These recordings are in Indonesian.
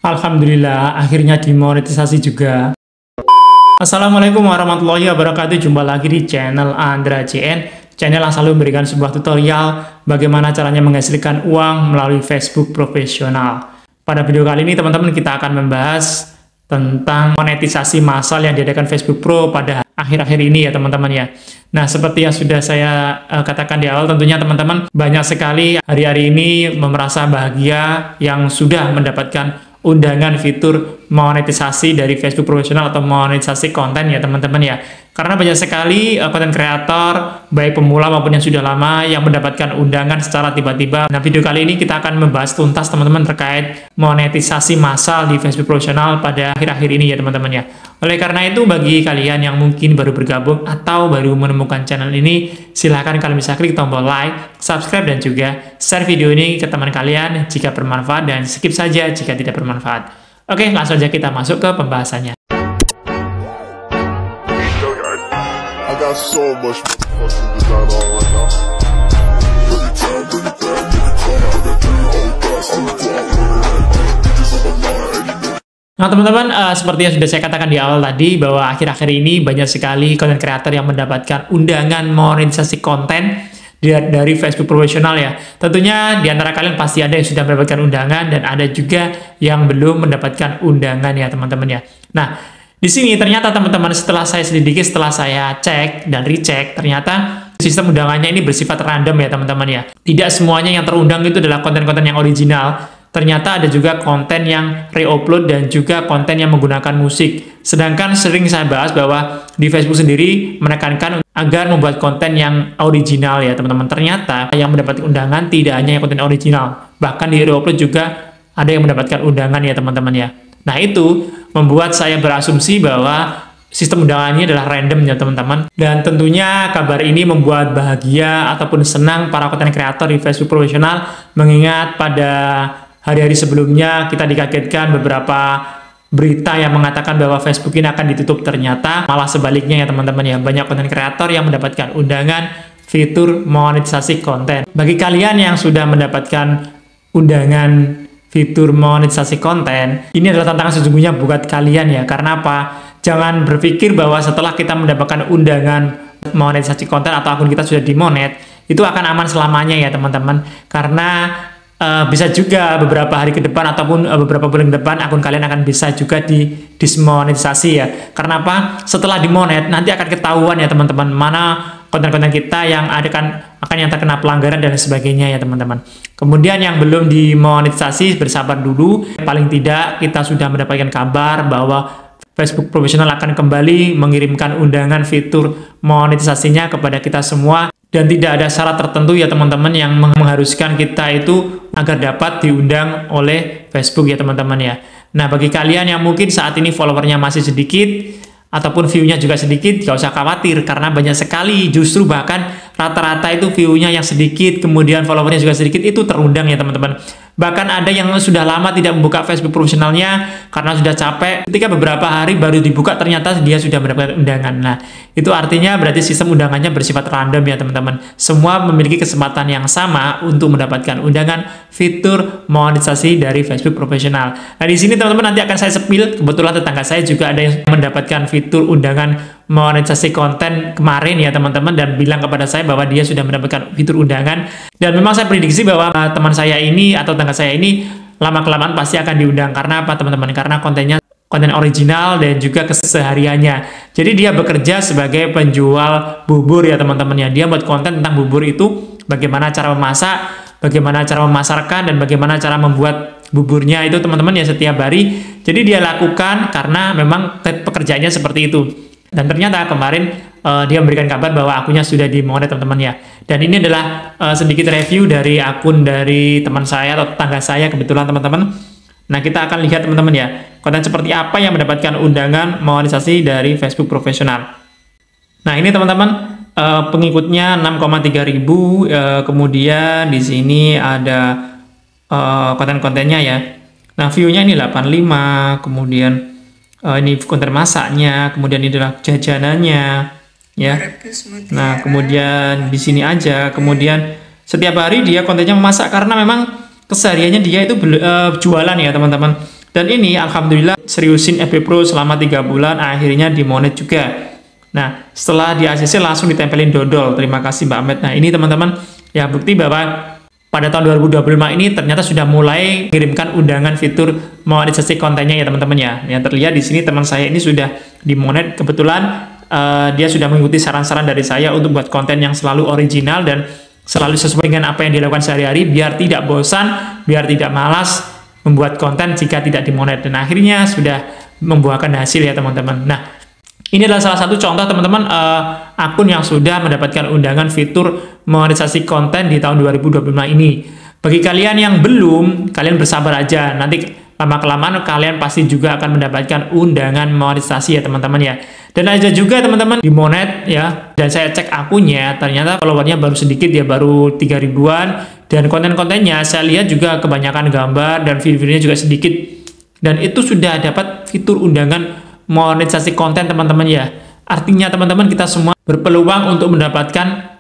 Alhamdulillah, akhirnya dimonetisasi juga. Assalamualaikum warahmatullahi wabarakatuh. Jumpa lagi di channel Andra JN. Channel yang selalu memberikan sebuah tutorial bagaimana caranya menghasilkan uang melalui Facebook profesional. Pada video kali ini teman-teman kita akan membahas tentang monetisasi massal yang diadakan Facebook Pro pada akhir-akhir ini ya teman-teman ya. Nah, seperti yang sudah saya katakan di awal, tentunya teman-teman banyak sekali hari-hari ini merasa bahagia yang sudah mendapatkan undangan fitur monetisasi dari Facebook profesional atau monetisasi konten ya teman-teman ya. Karena banyak sekali konten kreator baik pemula maupun yang sudah lama yang mendapatkan undangan secara tiba-tiba. Nah, video kali ini kita akan membahas tuntas teman-teman terkait monetisasi massal di Facebook profesional pada akhir-akhir ini ya teman-teman ya. Oleh karena itu, bagi kalian yang mungkin baru bergabung atau baru menemukan channel ini, silahkan kalian bisa klik tombol like, subscribe, dan juga share video ini ke teman kalian jika bermanfaat, dan skip saja jika tidak bermanfaat. Oke, langsung saja kita masuk ke pembahasannya. I got so much motherfucking design on right now. Bring it down, bring it down, bring it down. I got three whole thoughts on the block. Bitches on my line. Nah teman-teman, seperti yang sudah saya katakan di awal tadi, bahwa akhir-akhir ini banyak sekali konten kreator yang mendapatkan undangan monetisasi konten dari Facebook profesional ya. Tentunya di antara kalian pasti ada yang sudah mendapatkan undangan dan ada juga yang belum mendapatkan undangan ya teman-teman ya. Nah, di sini ternyata teman-teman setelah saya selidiki, setelah saya cek dan recheck, ternyata sistem undangannya ini bersifat random ya teman-teman ya. Tidak semuanya yang terundang itu adalah konten-konten yang original. Ternyata ada juga konten yang re-upload dan juga konten yang menggunakan musik. Sedangkan sering saya bahas bahwa di Facebook sendiri menekankan agar membuat konten yang original ya teman-teman. Ternyata yang mendapatkan undangan tidak hanya yang konten original, bahkan di re-upload juga ada yang mendapatkan undangan ya teman-teman ya. Nah, itu membuat saya berasumsi bahwa sistem undangannya adalah random ya teman-teman. Dan tentunya kabar ini membuat bahagia ataupun senang para konten kreator di Facebook profesional, mengingat pada hari-hari sebelumnya kita dikagetkan beberapa berita yang mengatakan bahwa Facebook ini akan ditutup. Ternyata malah sebaliknya ya teman-teman ya. Banyak konten kreator yang mendapatkan undangan fitur monetisasi konten. Bagi kalian yang sudah mendapatkan undangan fitur monetisasi konten, ini adalah tantangan sesungguhnya buat kalian ya. Karena apa? Jangan berpikir bahwa setelah kita mendapatkan undangan monetisasi konten atau akun kita sudah dimonet, itu akan aman selamanya ya teman-teman. Karena bisa juga beberapa hari ke depan ataupun beberapa bulan ke depan akun kalian akan bisa juga dismonetisasi ya. Karena apa? Setelah dimonet nanti akan ketahuan ya teman-teman mana konten-konten kita yang akan yang terkena pelanggaran dan sebagainya ya teman-teman. Kemudian yang belum dimonetisasi bersabar dulu. Paling tidak kita sudah mendapatkan kabar bahwa Facebook profesional akan kembali mengirimkan undangan fitur monetisasinya kepada kita semua. Dan tidak ada syarat tertentu ya teman-teman yang mengharuskan kita itu agar dapat diundang oleh Facebook ya teman-teman ya. Nah, bagi kalian yang mungkin saat ini followernya masih sedikit ataupun view-nya juga sedikit, gak usah khawatir karena banyak sekali, justru bahkan rata-rata itu view-nya yang sedikit, kemudian followernya juga sedikit, itu terundang ya teman-teman. Bahkan ada yang sudah lama tidak membuka Facebook profesionalnya karena sudah capek. Ketika beberapa hari baru dibuka ternyata dia sudah mendapatkan undangan. Nah, itu artinya berarti sistem undangannya bersifat random ya teman-teman. Semua memiliki kesempatan yang sama untuk mendapatkan undangan fitur monetisasi dari Facebook profesional. Nah, di sini teman-teman nanti akan saya sepil. Kebetulan tetangga saya juga ada yang mendapatkan fitur undangan monetisasi konten kemarin ya teman-teman, dan bilang kepada saya bahwa dia sudah mendapatkan fitur undangan. Dan memang saya prediksi bahwa teman saya ini atau tetangga saya ini lama-kelamaan pasti akan diundang. Karena apa teman-teman? Karena kontennya konten original dan juga kesehariannya. Jadi dia bekerja sebagai penjual bubur ya teman-teman ya. Dia buat konten tentang bubur itu, bagaimana cara memasak, bagaimana cara memasarkan, dan bagaimana cara membuat buburnya itu teman-teman ya setiap hari. Jadi dia lakukan karena memang pekerjaannya seperti itu. Dan ternyata kemarin dia memberikan kabar bahwa akunnya sudah dimonet teman-teman ya. Dan ini adalah sedikit review dari akun dari teman saya atau tetangga saya kebetulan teman-teman. Nah, kita akan lihat teman-teman ya, konten seperti apa yang mendapatkan undangan monetisasi dari Facebook profesional. Nah, ini teman-teman pengikutnya 6,3 ribu, kemudian di sini ada konten-kontennya ya. Nah, view-nya ini 85, kemudian ini konten masaknya, kemudian ini adalah jajanannya ya. Nah, kemudian di sini aja, kemudian setiap hari dia kontennya memasak karena memang kesehariannya dia itu jualan ya teman-teman. Dan ini alhamdulillah seriusin FB Pro selama 3 bulan, akhirnya dimonet juga. Nah, setelah di ACC langsung ditempelin dodol. Terima kasih Mbak Ahmed. Nah, ini teman-teman ya bukti bahwa pada tahun 2025 ini ternyata sudah mulai mengirimkan undangan fitur monetisasi kontennya ya teman-teman ya. Yang terlihat di sini teman saya ini sudah dimonet. Kebetulan dia sudah mengikuti saran-saran dari saya untuk buat konten yang selalu original dan selalu sesuai dengan apa yang dilakukan sehari-hari, biar tidak bosan, biar tidak malas membuat konten jika tidak dimonet. Dan akhirnya sudah membuahkan hasil ya teman-teman. Nah, ini adalah salah satu contoh teman-teman akun yang sudah mendapatkan undangan fitur monetisasi konten di tahun 2025 ini. Bagi kalian yang belum, kalian bersabar aja. Nanti lama-kelamaan kalian pasti juga akan mendapatkan undangan monetisasi ya teman-teman ya. Dan ada juga teman-teman dimonet ya. Dan saya cek akunnya, ternyata followernya baru sedikit ya, baru 3 ribuan. Dan konten-kontennya saya lihat juga kebanyakan gambar dan video-videonya juga sedikit. Dan itu sudah dapat fitur undangan monetisasi konten teman-teman ya. Artinya teman-teman kita semua berpeluang untuk mendapatkan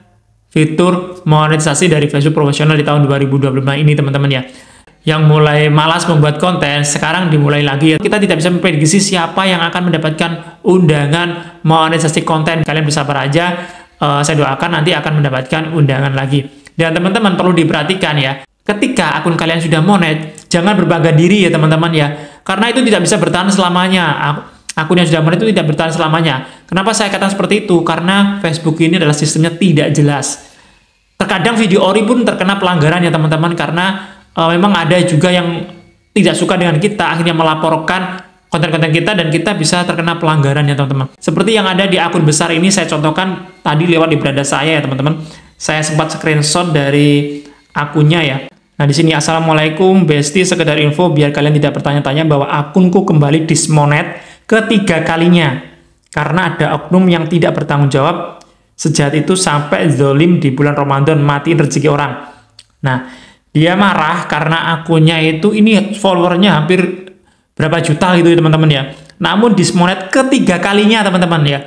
fitur monetisasi dari Facebook profesional di tahun 2025 ini teman-teman ya. Yang mulai malas membuat konten, sekarang dimulai lagi ya. Kita tidak bisa memprediksi siapa yang akan mendapatkan undangan monetisasi konten. Kalian bersabar aja, saya doakan nanti akan mendapatkan undangan lagi. Dan teman-teman perlu diperhatikan ya, ketika akun kalian sudah monet, jangan berbangga diri ya teman-teman ya. Karena itu tidak bisa bertahan selamanya. Akun yang sudah monet itu tidak bertahan selamanya. Kenapa saya katakan seperti itu? Karena Facebook ini adalah sistemnya tidak jelas. Terkadang video ori pun terkena pelanggaran ya teman-teman, karena memang ada juga yang tidak suka dengan kita, akhirnya melaporkan konten-konten kita dan kita bisa terkena pelanggaran ya teman-teman. Seperti yang ada di akun besar ini, saya contohkan tadi lewat di beranda saya ya teman-teman. Saya sempat screenshot dari akunnya ya. Nah di sini, assalamualaikum Besti, sekedar info biar kalian tidak bertanya-tanya bahwa akunku kembali dismonet ketiga kalinya karena ada oknum yang tidak bertanggung jawab. Sejahat itu sampai zolim di bulan Ramadan, matiin rezeki orang. Nah, dia marah karena akunnya itu ini followernya hampir berapa juta gitu ya teman-teman ya. Namun dismonet ketiga kalinya teman-teman ya.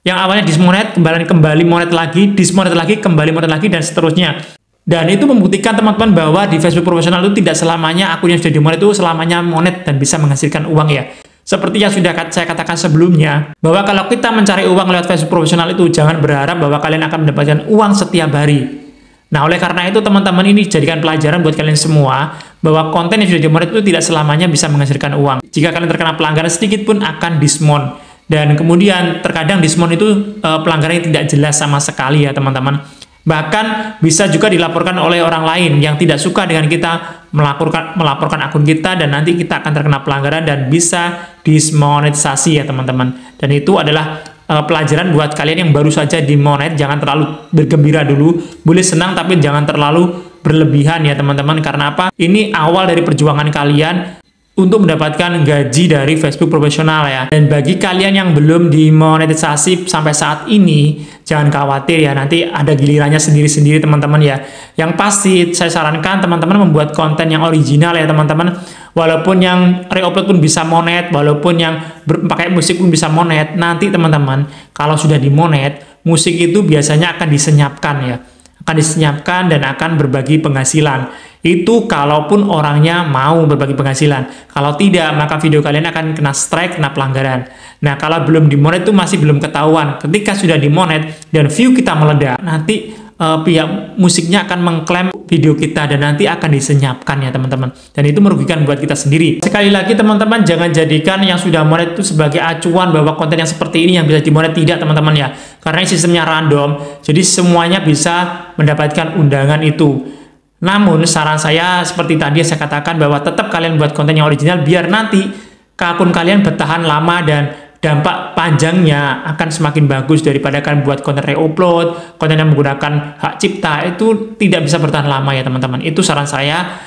Yang awalnya dismonet, kembali monet lagi, dismonet lagi, kembali monet lagi, dan seterusnya. Dan itu membuktikan teman-teman bahwa di Facebook profesional itu tidak selamanya akun yang sudah dimonet itu selamanya monet dan bisa menghasilkan uang ya. Seperti yang sudah saya katakan sebelumnya, bahwa kalau kita mencari uang lewat Facebook profesional itu jangan berharap bahwa kalian akan mendapatkan uang setiap hari. Nah, oleh karena itu teman-teman ini jadikan pelajaran buat kalian semua bahwa konten yang sudah dimonet itu tidak selamanya bisa menghasilkan uang. Jika kalian terkena pelanggaran sedikit pun akan dismon. Dan kemudian terkadang dismon itu pelanggarannya tidak jelas sama sekali ya teman-teman. Bahkan bisa juga dilaporkan oleh orang lain yang tidak suka dengan kita melaporkan akun kita, dan nanti kita akan terkena pelanggaran dan bisa dismonetisasi ya teman-teman. Dan itu adalah pelajaran buat kalian yang baru saja dimonet. Jangan terlalu bergembira dulu, boleh senang tapi jangan terlalu berlebihan ya teman-teman. Karena apa? Ini awal dari perjuangan kalian untuk mendapatkan gaji dari Facebook profesional ya. Dan bagi kalian yang belum dimonetisasi sampai saat ini, jangan khawatir ya, nanti ada gilirannya sendiri-sendiri teman-teman ya. Yang pasti saya sarankan teman-teman membuat konten yang original ya teman-teman. Walaupun yang reupload pun bisa monet, walaupun yang pakai musik pun bisa monet, nanti teman-teman kalau sudah dimonet, musik itu biasanya akan disenyapkan ya. Akan disenyapkan dan akan berbagi penghasilan. Itu kalaupun orangnya mau berbagi penghasilan. Kalau tidak, maka video kalian akan kena strike, kena pelanggaran. Nah, kalau belum dimonet itu masih belum ketahuan. Ketika sudah dimonet dan view kita meledak, nanti pihak musiknya akan mengklaim video kita dan nanti akan disenyapkan ya teman-teman. Dan itu merugikan buat kita sendiri. Sekali lagi teman-teman, jangan jadikan yang sudah monet itu sebagai acuan bahwa konten yang seperti ini yang bisa dimonet. Tidak teman-teman ya. Karena sistemnya random, jadi semuanya bisa mendapatkan undangan itu. Namun saran saya seperti tadi saya katakan bahwa tetap kalian buat konten yang original biar nanti akun kalian bertahan lama dan dampak panjangnya akan semakin bagus daripada kalian buat konten reupload, konten yang menggunakan hak cipta itu tidak bisa bertahan lama ya teman-teman. Itu saran saya.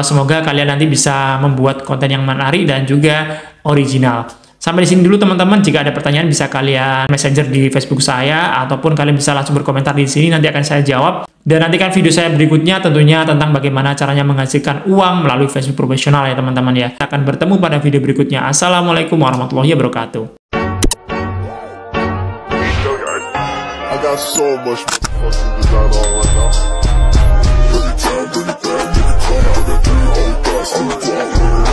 Semoga kalian nanti bisa membuat konten yang menarik dan juga original. Sampai di sini dulu teman-teman. Jika ada pertanyaan bisa kalian messenger di Facebook saya ataupun kalian bisa langsung berkomentar di sini, nanti akan saya jawab. Dan nantikan video saya berikutnya tentunya tentang bagaimana caranya menghasilkan uang melalui Facebook profesional ya teman-teman ya. Kita akan bertemu pada video berikutnya. Assalamualaikum warahmatullahi wabarakatuh. I got so much motherfucking design on right now. Every time, I got 3 whole thoughts on the